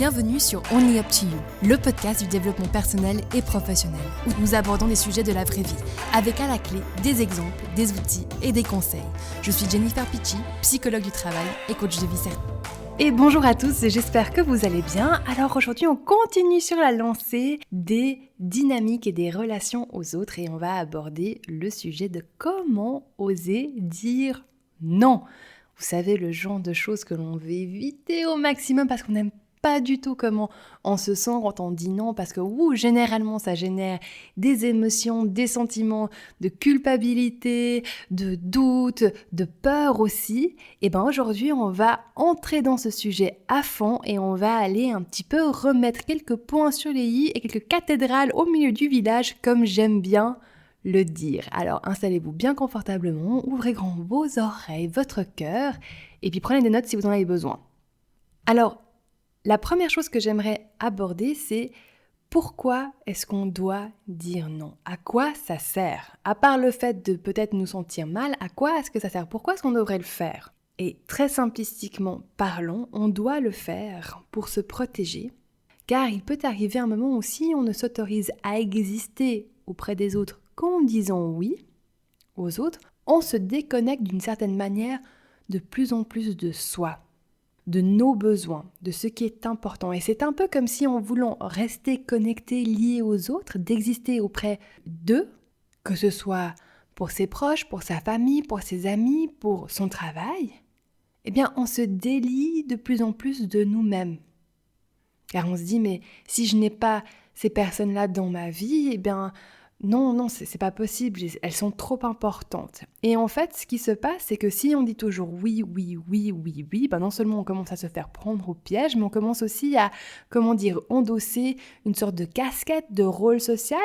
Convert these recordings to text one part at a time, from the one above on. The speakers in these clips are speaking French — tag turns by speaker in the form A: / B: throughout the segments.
A: Bienvenue sur Only Up to You, le podcast du développement personnel et professionnel, où nous abordons des sujets de la vraie vie, avec à la clé des exemples, des outils et des conseils. Je suis Jennifer Picci, psychologue du travail et coach de vie certaine. Et bonjour à tous, j'espère que vous allez bien. Alors aujourd'hui, on continue sur la lancée des dynamiques et des relations aux autres et on va aborder le sujet de comment oser dire non. Vous savez, le genre de choses que l'on veut éviter au maximum parce qu'on n'aime pas du tout comment on se sent quand on dit non, parce que généralement ça génère des émotions, des sentiments de culpabilité, de doute, de peur aussi. Et bien aujourd'hui on va entrer dans ce sujet à fond et on va aller un petit peu remettre quelques points sur les i et quelques cathédrales au milieu du village, comme j'aime bien le dire. Alors installez-vous bien confortablement, ouvrez grand vos oreilles, votre cœur, et puis prenez des notes si vous en avez besoin. Alors, la première chose que j'aimerais aborder, c'est pourquoi est-ce qu'on doit dire non ? À quoi ça sert ? À part le fait de peut-être nous sentir mal, à quoi est-ce que ça sert ? Pourquoi est-ce qu'on devrait le faire ? Et très simplistiquement parlons, on doit le faire pour se protéger, car il peut arriver un moment où si on ne s'autorise à exister auprès des autres qu'en disant oui aux autres, on se déconnecte d'une certaine manière de plus en plus de soi, de nos besoins, de ce qui est important. Et c'est un peu comme si en voulant rester connecté, lié aux autres, d'exister auprès d'eux, que ce soit pour ses proches, pour sa famille, pour ses amis, pour son travail, eh bien on se délie de plus en plus de nous-mêmes. Car on se dit, mais si je n'ai pas ces personnes-là dans ma vie, eh bien non, c'est pas possible, elles sont trop importantes. Et en fait, ce qui se passe, c'est que si on dit toujours oui, ben non seulement on commence à se faire prendre au piège, mais on commence aussi à, endosser une sorte de casquette de rôle social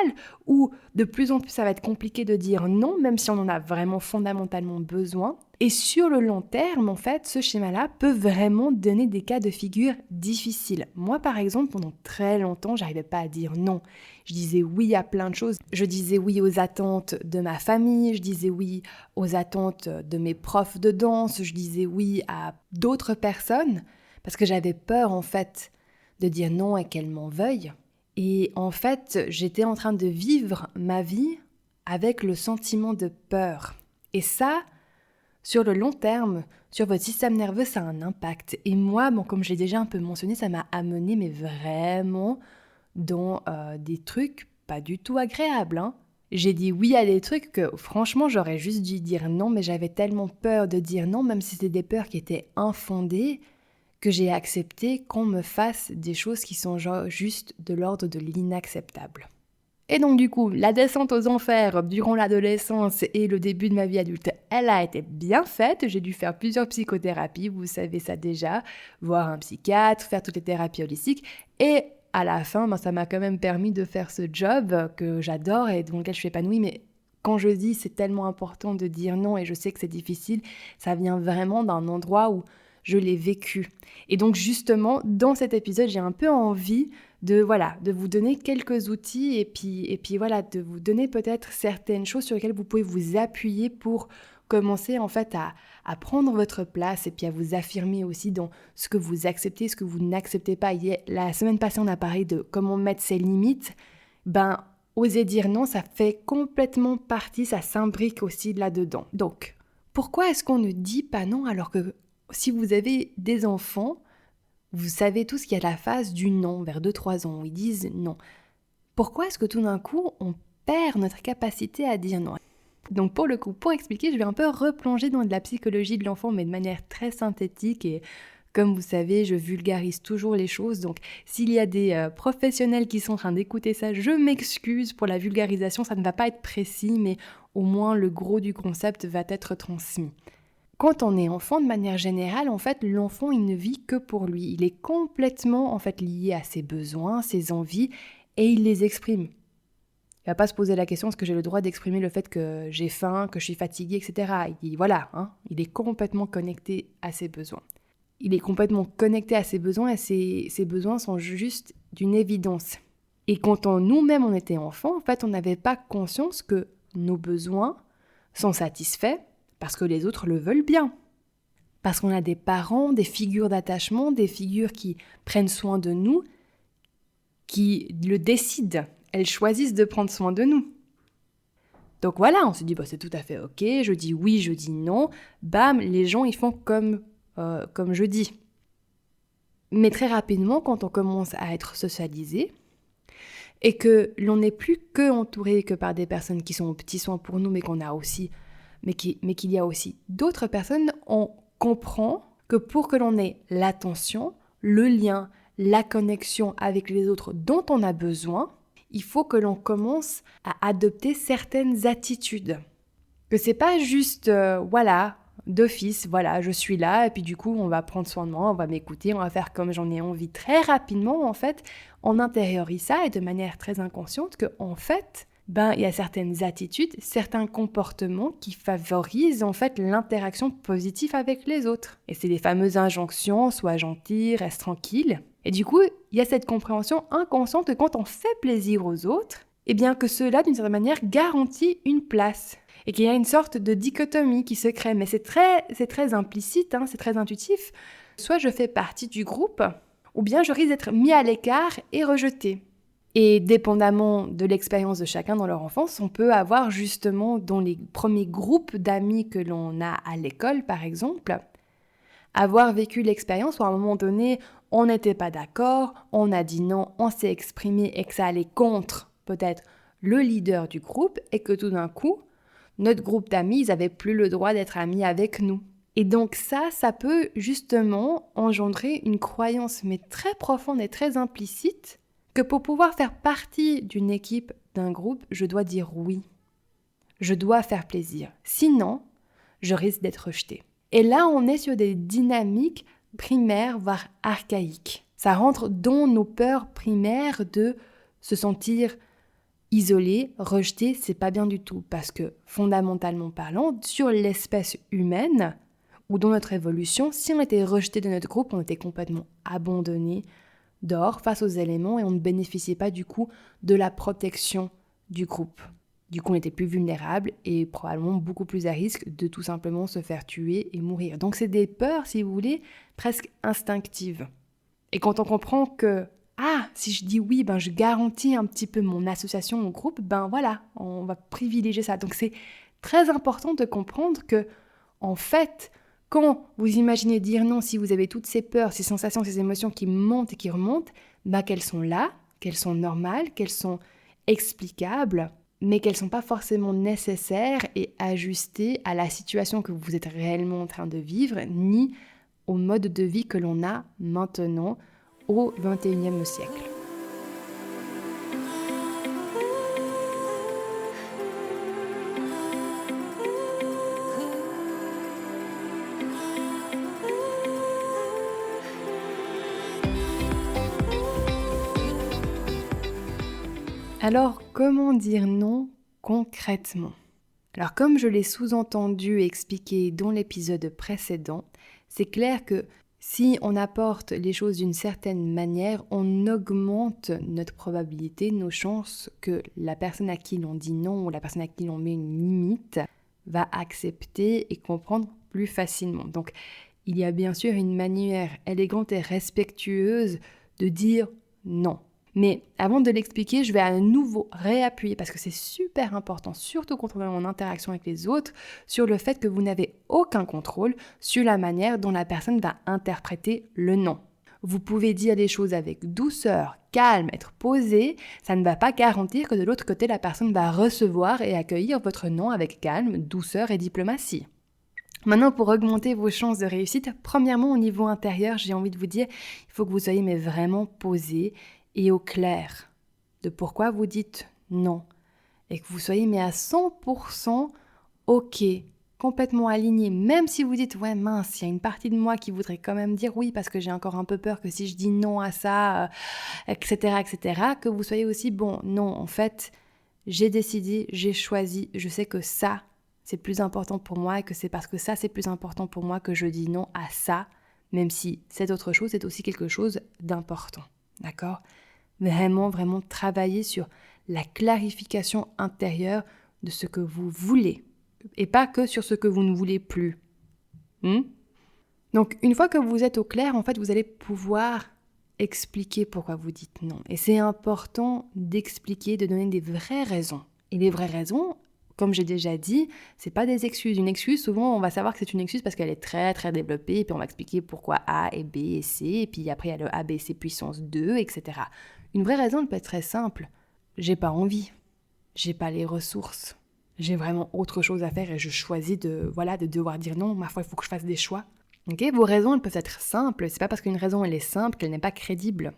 A: où de plus en plus ça va être compliqué de dire non, même si on en a vraiment fondamentalement besoin. Et sur le long terme, en fait, ce schéma-là peut vraiment donner des cas de figure difficiles. Moi, par exemple, pendant très longtemps, j'arrivais pas à dire non. Je disais oui à plein de choses. Je disais oui aux attentes de ma famille, je disais oui aux attentes de mes profs de danse, je disais oui à d'autres personnes parce que j'avais peur, en fait, de dire non et qu'elles m'en veuillent. Et en fait, j'étais en train de vivre ma vie avec le sentiment de peur. Et ça, sur le long terme, sur votre système nerveux, ça a un impact. Et moi, comme je l'ai déjà un peu mentionné, ça m'a amené, mais vraiment, dans des trucs pas du tout agréables. Hein. J'ai dit oui à des trucs que, franchement, j'aurais juste dû dire non, mais j'avais tellement peur de dire non, même si c'était des peurs qui étaient infondées, que j'ai accepté qu'on me fasse des choses qui sont juste de l'ordre de l'inacceptable. Et donc du coup, la descente aux enfers durant l'adolescence et le début de ma vie adulte, elle a été bien faite. J'ai dû faire plusieurs psychothérapies, vous savez ça déjà, voir un psychiatre, faire toutes les thérapies holistiques. Et à la fin, ça m'a quand même permis de faire ce job que j'adore et dans lequel je suis épanouie. Mais quand je dis c'est tellement important de dire non et je sais que c'est difficile, ça vient vraiment d'un endroit où je l'ai vécu. Et donc justement, dans cet épisode, j'ai un peu envie de vous donner quelques outils et puis de vous donner peut-être certaines choses sur lesquelles vous pouvez vous appuyer pour commencer en fait à prendre votre place et puis à vous affirmer aussi dans ce que vous acceptez, ce que vous n'acceptez pas. La semaine passée, on a parlé de comment mettre ses limites. Oser dire non, ça fait complètement partie, ça s'imbrique aussi là-dedans. Donc, pourquoi est-ce qu'on ne dit pas non alors que si vous avez des enfants, vous savez tous qu'il y a la phase du non, vers 2-3 ans, où ils disent non. Pourquoi est-ce que tout d'un coup, on perd notre capacité à dire non ? Donc pour expliquer, je vais un peu replonger dans de la psychologie de l'enfant, mais de manière très synthétique et comme vous savez, je vulgarise toujours les choses. Donc s'il y a des professionnels qui sont en train d'écouter ça, je m'excuse pour la vulgarisation, ça ne va pas être précis, mais au moins le gros du concept va être transmis. Quand on est enfant, de manière générale, en fait, l'enfant, il ne vit que pour lui. Il est complètement, en fait, lié à ses besoins, ses envies, et il les exprime. Il ne va pas se poser la question, est-ce que j'ai le droit d'exprimer le fait que j'ai faim, que je suis fatiguée, etc. Il dit, il est complètement connecté à ses besoins. Il est complètement connecté à ses besoins, et ses besoins sont juste d'une évidence. Et quand nous-mêmes, on était enfants, en fait, on n'avait pas conscience que nos besoins sont satisfaits, parce que les autres le veulent bien. Parce qu'on a des parents, des figures d'attachement, des figures qui prennent soin de nous, qui le décident. Elles choisissent de prendre soin de nous. Donc voilà, on se dit, c'est tout à fait ok, je dis oui, je dis non. Bam, les gens, ils font comme je dis. Mais très rapidement, quand on commence à être socialisé, et que l'on n'est plus que entouré que par des personnes qui sont aux petits soins pour nous, mais qu'il y a aussi d'autres personnes, on comprend que pour que l'on ait l'attention, le lien, la connexion avec les autres dont on a besoin, il faut que l'on commence à adopter certaines attitudes. Que c'est pas juste, d'office, je suis là, et puis du coup, on va prendre soin de moi, on va m'écouter, on va faire comme j'en ai envie. Très rapidement, en fait, on intériorise ça, et de manière très inconsciente, qu'en fait, il y a certaines attitudes, certains comportements qui favorisent en fait l'interaction positive avec les autres. Et c'est les fameuses injonctions, sois gentil, reste tranquille. Et du coup, il y a cette compréhension inconsciente que quand on fait plaisir aux autres, que cela, d'une certaine manière, garantit une place. Et qu'il y a une sorte de dichotomie qui se crée. Mais c'est très implicite, c'est très intuitif. Soit je fais partie du groupe, ou bien je risque d'être mis à l'écart et rejeté. Et dépendamment de l'expérience de chacun dans leur enfance, on peut avoir justement dans les premiers groupes d'amis que l'on a à l'école, par exemple, avoir vécu l'expérience où à un moment donné, on n'était pas d'accord, on a dit non, on s'est exprimé et que ça allait contre peut-être le leader du groupe et que tout d'un coup, notre groupe d'amis, ils n'avaient plus le droit d'être amis avec nous. Et donc ça peut justement engendrer une croyance, mais très profonde et très implicite, que pour pouvoir faire partie d'une équipe, d'un groupe, je dois dire oui. Je dois faire plaisir. Sinon, je risque d'être rejeté. Et là, on est sur des dynamiques primaires, voire archaïques. Ça rentre dans nos peurs primaires de se sentir isolé, rejeté, c'est pas bien du tout. Parce que, fondamentalement parlant, sur l'espèce humaine, ou dans notre évolution, si on était rejeté de notre groupe, on était complètement abandonné, dehors face aux éléments et on ne bénéficiait pas du coup de la protection du groupe. Du coup, on était plus vulnérable et probablement beaucoup plus à risque de tout simplement se faire tuer et mourir. Donc c'est des peurs, si vous voulez, presque instinctives. Et quand on comprend que, si je dis oui, je garantis un petit peu mon association au groupe, on va privilégier ça. Donc c'est très important de comprendre que, en fait, quand vous imaginez dire non, si vous avez toutes ces peurs, ces sensations, ces émotions qui montent et qui remontent, qu'elles sont là, qu'elles sont normales, qu'elles sont explicables, mais qu'elles ne sont pas forcément nécessaires et ajustées à la situation que vous êtes réellement en train de vivre, ni au mode de vie que l'on a maintenant au XXIe siècle. Alors, comment dire non concrètement ? Alors, comme je l'ai sous-entendu et expliqué dans l'épisode précédent, c'est clair que si on apporte les choses d'une certaine manière, on augmente notre probabilité, nos chances que la personne à qui l'on dit non ou la personne à qui l'on met une limite va accepter et comprendre plus facilement. Donc, il y a bien sûr une manière élégante et respectueuse de dire non. Mais avant de l'expliquer, je vais à nouveau réappuyer, parce que c'est super important, surtout quand on est en interaction avec les autres, sur le fait que vous n'avez aucun contrôle sur la manière dont la personne va interpréter le non. Vous pouvez dire les choses avec douceur, calme, être posé, ça ne va pas garantir que de l'autre côté, la personne va recevoir et accueillir votre non avec calme, douceur et diplomatie. Maintenant, pour augmenter vos chances de réussite, premièrement, au niveau intérieur, j'ai envie de vous dire, il faut que vous soyez vraiment posé et au clair de pourquoi vous dites non et que vous soyez à 100% ok, complètement aligné, même si vous dites ouais mince, il y a une partie de moi qui voudrait quand même dire oui parce que j'ai encore un peu peur que si je dis non à ça, etc., que vous soyez aussi non, en fait, j'ai décidé, j'ai choisi, je sais que ça, c'est plus important pour moi et que c'est parce que ça, c'est plus important pour moi que je dis non à ça, même si cette autre chose est aussi quelque chose d'important. D'accord ? Vraiment travailler sur la clarification intérieure de ce que vous voulez et pas que sur ce que vous ne voulez plus. Donc, une fois que vous êtes au clair, en fait, vous allez pouvoir expliquer pourquoi vous dites non. Et c'est important d'expliquer, de donner des vraies raisons. Et les vraies raisons, comme j'ai déjà dit, c'est pas des excuses. Une excuse, souvent, on va savoir que c'est une excuse parce qu'elle est très, très développée, et puis on va expliquer pourquoi A et B et C, et puis après, il y a le A, B, C puissance 2, etc. Une vraie raison, elle peut être très simple. J'ai pas envie. J'ai pas les ressources. J'ai vraiment autre chose à faire et je choisis de devoir dire non. Ma foi, il faut que je fasse des choix. Okay, vos raisons, elles peuvent être simples. C'est pas parce qu'une raison, elle est simple qu'elle n'est pas crédible.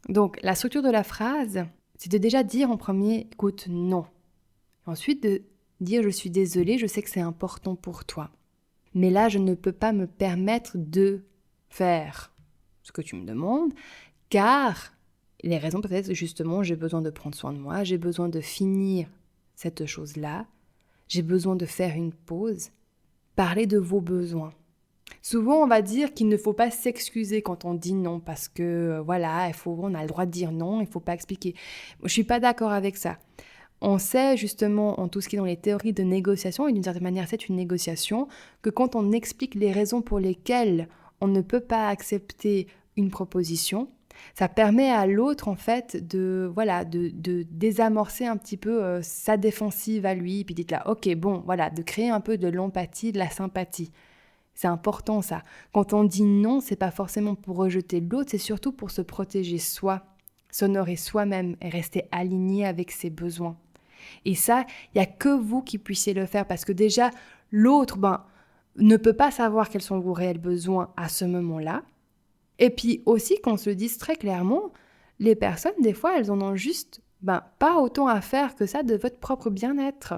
A: Donc, la structure de la phrase, c'est de déjà dire en premier, écoute, non. Ensuite, de dire, je suis désolée, je sais que c'est important pour toi. Mais là, je ne peux pas me permettre de faire ce que tu me demandes, car les raisons peuvent être justement, j'ai besoin de prendre soin de moi, j'ai besoin de finir cette chose-là, j'ai besoin de faire une pause. Parlez de vos besoins. Souvent, on va dire qu'il ne faut pas s'excuser quand on dit non parce que, on a le droit de dire non, il ne faut pas expliquer. Je ne suis pas d'accord avec ça. On sait justement, en tout ce qui est dans les théories de négociation, et d'une certaine manière c'est une négociation, que quand on explique les raisons pour lesquelles on ne peut pas accepter une proposition, ça permet à l'autre en fait de désamorcer un petit peu sa défensive à lui, puis dites là, ok, bon, voilà, de créer un peu de l'empathie, de la sympathie. C'est important ça. Quand on dit non, c'est pas forcément pour rejeter l'autre, c'est surtout pour se protéger soi, s'honorer soi-même et rester aligné avec ses besoins. Et ça, il n'y a que vous qui puissiez le faire parce que déjà, l'autre ne peut pas savoir quels sont vos réels besoins à ce moment-là. Et puis aussi, qu'on se le dise très clairement, les personnes, des fois, elles en ont juste pas autant à faire que ça de votre propre bien-être.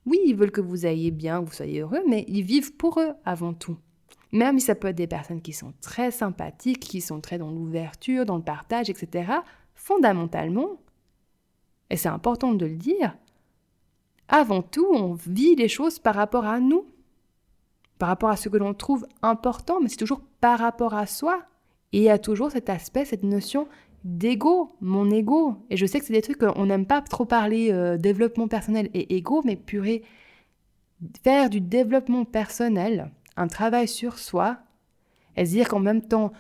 A: Oui, ils veulent que vous ayez bien, que vous soyez heureux, mais ils vivent pour eux avant tout. Même si ça peut être des personnes qui sont très sympathiques, qui sont très dans l'ouverture, dans le partage, etc., fondamentalement, et c'est important de le dire, avant tout, on vit les choses par rapport à nous, par rapport à ce que l'on trouve important, mais c'est toujours par rapport à soi. Et il y a toujours cet aspect, cette notion d'ego, mon ego. Et je sais que c'est des trucs qu'on n'aime pas trop parler, développement personnel et ego, mais purée, faire du développement personnel, un travail sur soi, et se dire qu'en même temps,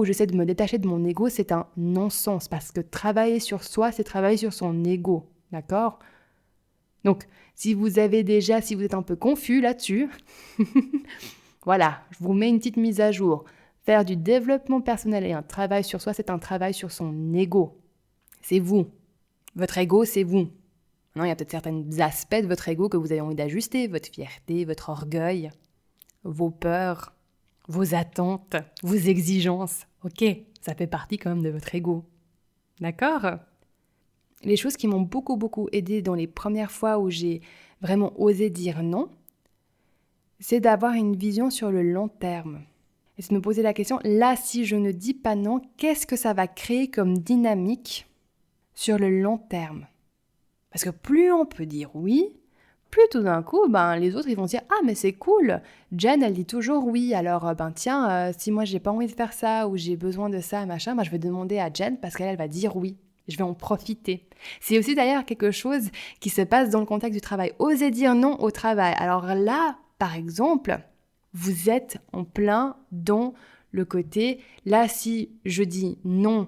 A: j'essaie de me détacher de mon ego, c'est un non-sens, parce que travailler sur soi, c'est travailler sur son ego, d'accord ? Donc, si vous êtes un peu confus là-dessus, voilà, je vous mets une petite mise à jour. Faire du développement personnel et un travail sur soi, c'est un travail sur son ego. C'est vous. Votre ego, c'est vous. Maintenant, il y a peut-être certains aspects de votre ego que vous avez envie d'ajuster, votre fierté, votre orgueil, vos peurs, vos attentes, vos exigences. Ok, ça fait partie quand même de votre ego. D'accord ? Les choses qui m'ont beaucoup, beaucoup aidé dans les premières fois où j'ai vraiment osé dire non, c'est d'avoir une vision sur le long terme. Et c'est de me poser la question, là, si je ne dis pas non, qu'est-ce que ça va créer comme dynamique sur le long terme ? Parce que plus on peut dire oui, plus tout d'un coup, les autres, ils vont dire « Ah, mais c'est cool, Jen, elle dit toujours oui, alors si moi, j'ai pas envie de faire ça ou j'ai besoin de ça, machin, je vais demander à Jen parce qu'elle va dire oui. Je vais en profiter. » C'est aussi d'ailleurs quelque chose qui se passe dans le contexte du travail. Osez dire non au travail. Alors là, par exemple, vous êtes en plein dans le côté, là, si je dis non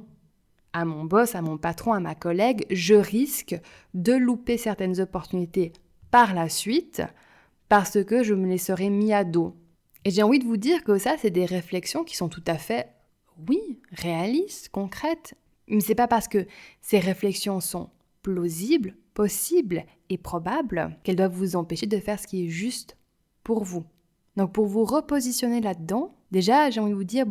A: à mon boss, à mon patron, à ma collègue, je risque de louper certaines opportunités par la suite parce que je me les serais mis à dos. Et j'ai envie de vous dire que ça, c'est des réflexions qui sont tout à fait, oui, réalistes, concrètes. Mais c'est pas parce que ces réflexions sont plausibles, possibles et probables qu'elles doivent vous empêcher de faire ce qui est juste pour vous. Donc pour vous repositionner là-dedans, déjà j'ai envie de vous dire,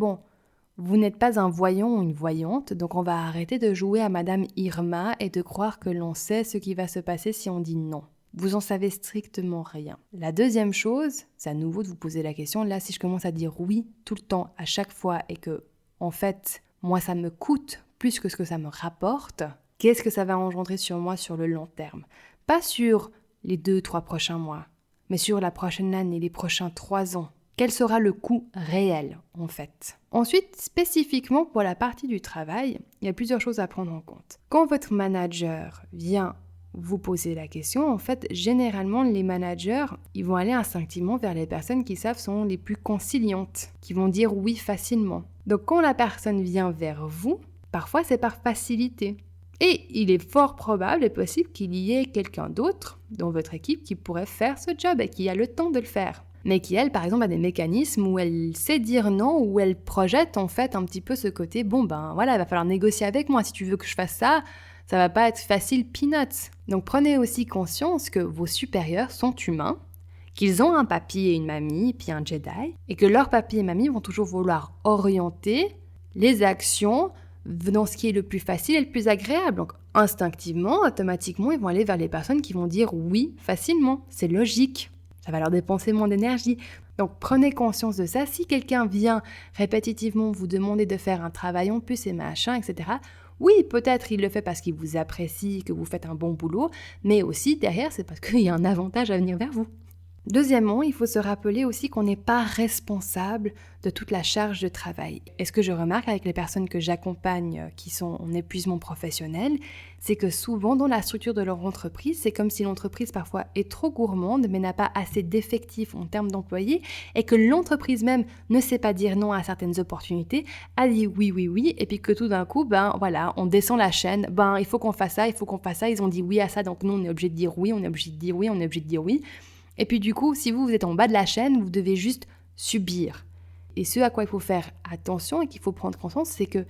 A: vous n'êtes pas un voyant ou une voyante, donc on va arrêter de jouer à Madame Irma et de croire que l'on sait ce qui va se passer si on dit non. Vous en savez strictement rien. La deuxième chose, c'est à nouveau de vous poser la question, là si je commence à dire oui tout le temps, à chaque fois, et que en fait, moi ça me coûte plus que ce que ça me rapporte, qu'est-ce que ça va engendrer sur moi sur le long terme ? Pas sur les 2-3 prochains mois, mais sur la prochaine année, les prochains 3 ans. Quel sera le coût réel, en fait ? Ensuite, spécifiquement pour la partie du travail, il y a plusieurs choses à prendre en compte. Quand votre manager vient vous posez la question, en fait, généralement, les managers, ils vont aller instinctivement vers les personnes qui savent sont les plus conciliantes, qui vont dire oui facilement. Donc, quand la personne vient vers vous, parfois, c'est par facilité. Et il est fort probable et possible qu'il y ait quelqu'un d'autre dans votre équipe qui pourrait faire ce job et qui a le temps de le faire. Mais qui, elle, par exemple, a des mécanismes où elle sait dire non, où elle projette en fait un petit peu ce côté « bon ben voilà, il va falloir négocier avec moi, si tu veux que je fasse ça, ça va pas être facile peanuts ». Donc prenez aussi conscience que vos supérieurs sont humains, qu'ils ont un papy et une mamie, puis un Jedi, et que leur papy et mamie vont toujours vouloir orienter les actions dans ce qui est le plus facile et le plus agréable. Donc instinctivement, automatiquement, ils vont aller vers les personnes qui vont dire oui facilement. C'est logique. Ça va leur dépenser moins d'énergie. Donc prenez conscience de ça. Si quelqu'un vient répétitivement vous demander de faire un travail en plus et machin, etc., oui, peut-être il le fait parce qu'il vous apprécie, que vous faites un bon boulot, mais aussi derrière, c'est parce qu'il y a un avantage à venir vers vous. Deuxièmement, il faut se rappeler aussi qu'on n'est pas responsable de toute la charge de travail. Et ce que je remarque avec les personnes que j'accompagne qui sont en épuisement professionnel, c'est que souvent dans la structure de leur entreprise, c'est comme si l'entreprise parfois est trop gourmande mais n'a pas assez d'effectifs en termes d'employés et que l'entreprise même ne sait pas dire non à certaines opportunités, a dit oui, oui, oui, et puis que tout d'un coup, on descend la chaîne, il faut qu'on fasse ça, ils ont dit oui à ça, donc nous on est obligé de dire oui, on est obligé de dire oui, on est obligé de dire oui. Et puis du coup, si vous êtes en bas de la chaîne, vous devez juste subir. Et ce à quoi il faut faire attention et qu'il faut prendre conscience, c'est que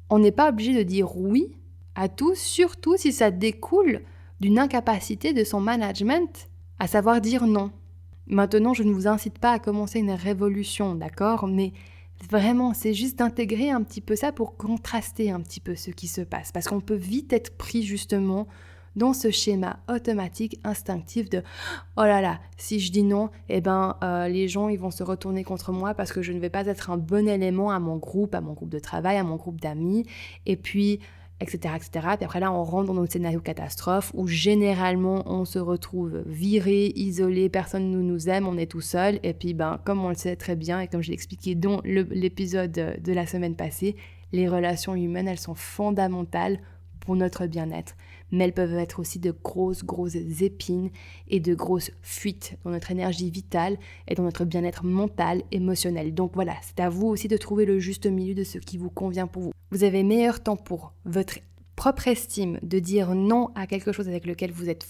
A: on n'est pas obligé de dire oui à tout, surtout si ça découle d'une incapacité de son management à savoir dire non. Maintenant, je ne vous incite pas à commencer une révolution, d'accord ? Mais vraiment, c'est juste d'intégrer un petit peu ça pour contraster un petit peu ce qui se passe. Parce qu'on peut vite être pris justement dans ce schéma automatique, instinctif de « Oh là là, si je dis non, les gens ils vont se retourner contre moi parce que je ne vais pas être un bon élément à mon groupe de travail, à mon groupe d'amis, et puis, etc., etc. » Puis après là, on rentre dans notre scénario catastrophe où généralement, on se retrouve viré, isolé, personne ne nous aime, on est tout seul. Et puis, comme on le sait très bien et comme je l'ai expliqué dans l'épisode de la semaine passée, les relations humaines, elles sont fondamentales pour notre bien-être. Mais elles peuvent être aussi de grosses épines et de grosses fuites dans notre énergie vitale et dans notre bien-être mental, émotionnel. Donc voilà, c'est à vous aussi de trouver le juste milieu de ce qui vous convient pour vous. Vous avez meilleur temps pour votre propre estime de dire non à quelque chose avec lequel vous n'êtes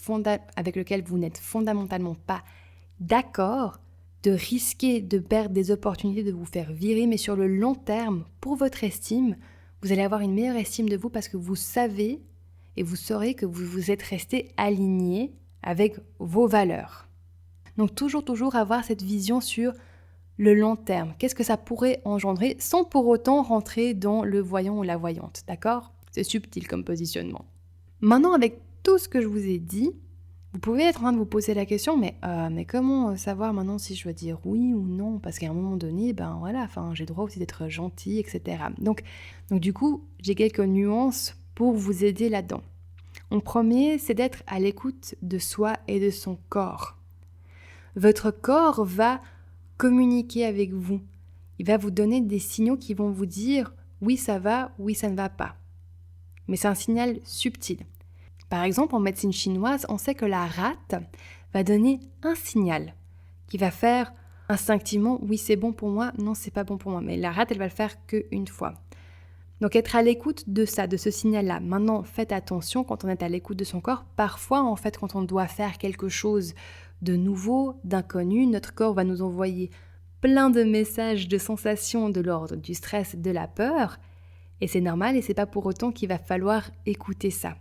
A: fondamentalement pas d'accord, de risquer de perdre des opportunités de vous faire virer, mais sur le long terme, pour votre estime, vous allez avoir une meilleure estime de vous parce que vous savez et vous saurez que vous vous êtes resté aligné avec vos valeurs. Donc toujours avoir cette vision sur le long terme. Qu'est-ce que ça pourrait engendrer sans pour autant rentrer dans le voyant ou la voyante, d'accord ? C'est subtil comme positionnement. Maintenant, avec tout ce que je vous ai dit, vous pouvez être en train de vous poser la question, mais comment savoir maintenant si je dois dire oui ou non ? Parce qu'à un moment donné, j'ai le droit aussi d'être gentil, etc. Donc du coup, j'ai quelques nuances pour vous aider là-dedans. En premier, c'est d'être à l'écoute de soi et de son corps. Votre corps va communiquer avec vous. Il va vous donner des signaux qui vont vous dire « oui, ça va, oui, ça ne va pas ». Mais c'est un signal subtil. Par exemple, en médecine chinoise, on sait que la rate va donner un signal qui va faire instinctivement « oui, c'est bon pour moi, non, c'est pas bon pour moi ». Mais la rate, elle va le faire qu'une fois. Donc être à l'écoute de ça, de ce signal-là. Maintenant, faites attention quand on est à l'écoute de son corps. Parfois, en fait, quand on doit faire quelque chose de nouveau, d'inconnu, notre corps va nous envoyer plein de messages, de sensations de l'ordre du stress, de la peur. Et c'est normal et c'est pas pour autant qu'il va falloir écouter ça.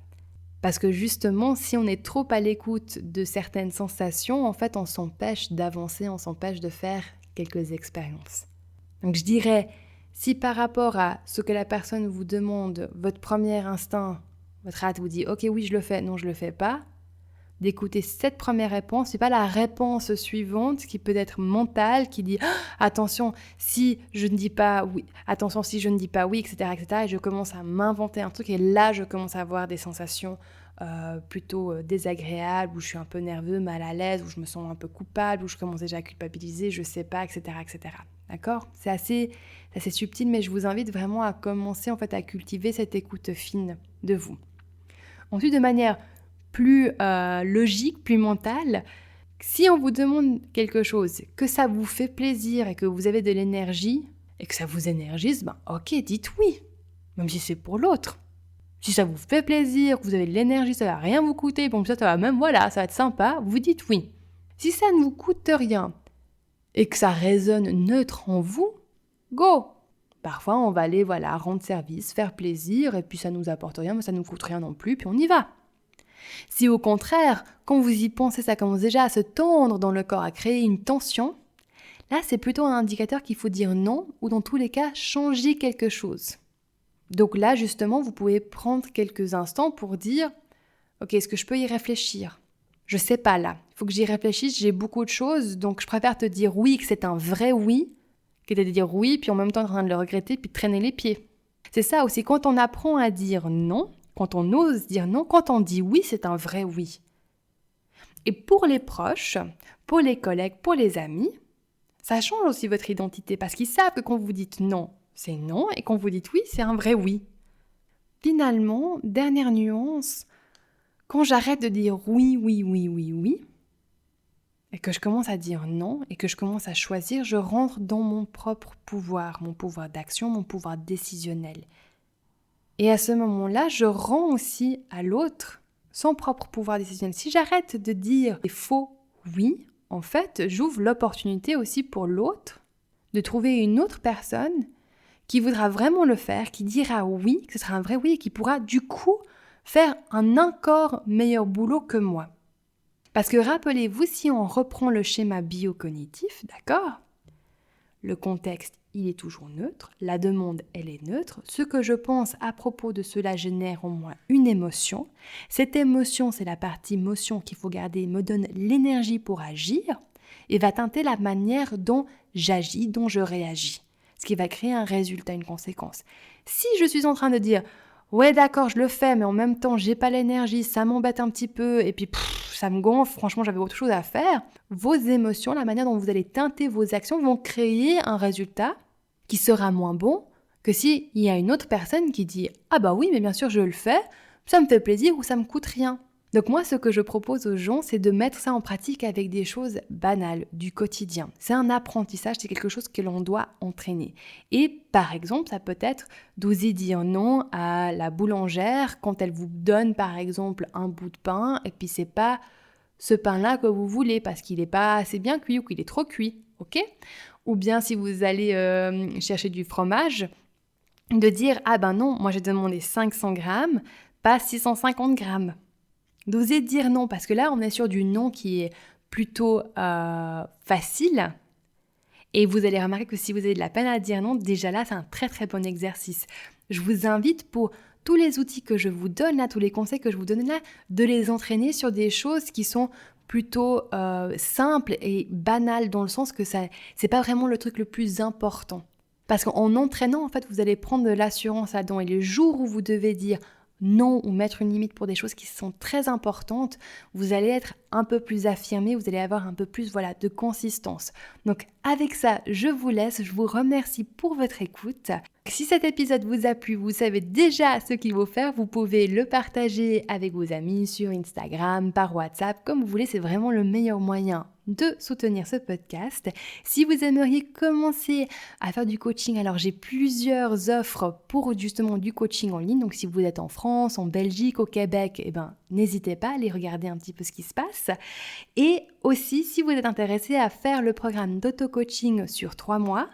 A: Parce que justement, si on est trop à l'écoute de certaines sensations, en fait, on s'empêche d'avancer, on s'empêche de faire quelques expériences. Donc je dirais, si par rapport à ce que la personne vous demande, votre premier instinct, votre rate vous dit « Ok, oui, je le fais, non, je le fais pas », d'écouter cette première réponse, c'est pas la réponse suivante qui peut être mentale, qui dit « Attention, si je ne dis pas oui, attention, si je ne dis pas oui, etc. etc. » et je commence à m'inventer un truc et là, je commence à avoir des sensations plutôt désagréables, où je suis un peu nerveux, mal à l'aise, où je me sens un peu coupable, où je commence déjà à culpabiliser, je sais pas, etc. etc. D'accord ? C'est assez subtil, mais je vous invite vraiment à commencer en fait à cultiver cette écoute fine de vous. Ensuite, de manière plus logique, plus mentale. Si on vous demande quelque chose, que ça vous fait plaisir et que vous avez de l'énergie et que ça vous énergise, ok, dites oui, même si c'est pour l'autre. Si ça vous fait plaisir, que vous avez de l'énergie, ça va rien vous coûter, ça va même, ça va être sympa, vous dites oui. Si ça ne vous coûte rien et que ça résonne neutre en vous, go! Parfois, on va aller rendre service, faire plaisir, et puis ça nous apporte rien, mais ça nous coûte rien non plus, puis on y va. Si au contraire, quand vous y pensez, ça commence déjà à se tendre dans le corps, à créer une tension, là, c'est plutôt un indicateur qu'il faut dire non, ou dans tous les cas, changer quelque chose. Donc là, justement, vous pouvez prendre quelques instants pour dire « Ok, est-ce que je peux y réfléchir ? Je sais pas là, il faut que j'y réfléchisse, j'ai beaucoup de choses, donc je préfère te dire oui, que c'est un vrai oui, que de dire oui, puis en même temps en train de le regretter, puis de traîner les pieds. » C'est ça aussi, quand on apprend à dire non, quand on ose dire non, quand on dit oui, c'est un vrai oui. Et pour les proches, pour les collègues, pour les amis, ça change aussi votre identité, parce qu'ils savent que quand vous dites non, c'est non, et quand vous dites oui, c'est un vrai oui. Finalement, dernière nuance, quand j'arrête de dire oui, et que je commence à dire non, et que je commence à choisir, je rentre dans mon propre pouvoir d'action, mon pouvoir décisionnel. Et à ce moment-là, je rends aussi à l'autre son propre pouvoir décisionnel. Si j'arrête de dire des faux oui, en fait, j'ouvre l'opportunité aussi pour l'autre de trouver une autre personne qui voudra vraiment le faire, qui dira oui, que ce sera un vrai oui, et qui pourra du coup faire un encore meilleur boulot que moi. Parce que rappelez-vous, si on reprend le schéma biocognitif, d'accord ? Le contexte, il est toujours neutre, la demande, elle est neutre. Ce que je pense à propos de cela génère en moi une émotion. Cette émotion, c'est la partie émotion qu'il faut garder, me donne l'énergie pour agir et va teinter la manière dont j'agis, dont je réagis. Ce qui va créer un résultat, une conséquence. Si je suis en train de dire « ouais d'accord, je le fais, mais en même temps, j'ai pas l'énergie, ça m'embête un petit peu, et puis ça me gonfle, franchement, j'avais autre chose à faire », vos émotions, la manière dont vous allez teinter vos actions vont créer un résultat qui sera moins bon que s'il y a une autre personne qui dit « ah bah oui, mais bien sûr, je le fais, ça me fait plaisir ou ça me coûte rien ». Donc moi, ce que je propose aux gens, c'est de mettre ça en pratique avec des choses banales, du quotidien. C'est un apprentissage, c'est quelque chose que l'on doit entraîner. Et par exemple, ça peut être d'oser dire non à la boulangère quand elle vous donne par exemple un bout de pain et puis c'est pas ce pain-là que vous voulez parce qu'il n'est pas assez bien cuit ou qu'il est trop cuit, ok ? Ou bien si vous allez chercher du fromage, de dire « ah ben non, moi j'ai demandé 500 grammes, pas 650 grammes ». D'oser dire non, parce que là, on est sur du non qui est plutôt facile. Et vous allez remarquer que si vous avez de la peine à dire non, déjà là, c'est un très très bon exercice. Je vous invite pour tous les outils que je vous donne là, tous les conseils que je vous donne là, de les entraîner sur des choses qui sont plutôt simples et banales, dans le sens que c'est pas vraiment le truc le plus important. Parce qu'en entraînant, en fait, vous allez prendre de l'assurance là-dedans. Et les jours où vous devez dire non ou mettre une limite pour des choses qui sont très importantes, vous allez être un peu plus affirmé, vous allez avoir un peu plus de consistance. Donc avec ça, je vous laisse, je vous remercie pour votre écoute. Si cet épisode vous a plu, vous savez déjà ce qu'il faut faire, vous pouvez le partager avec vos amis sur Instagram, par WhatsApp, comme vous voulez, c'est vraiment le meilleur moyen de soutenir ce podcast. Si vous aimeriez commencer à faire du coaching, alors j'ai plusieurs offres pour justement du coaching en ligne. Donc si vous êtes en France, en Belgique, au Québec, n'hésitez pas à aller regarder un petit peu ce qui se passe. Et aussi, si vous êtes intéressé à faire le programme d'auto-coaching sur 3 mois,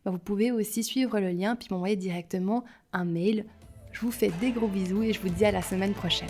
A: vous pouvez aussi suivre le lien puis m'envoyer directement un mail. Je vous fais des gros bisous et je vous dis à la semaine prochaine.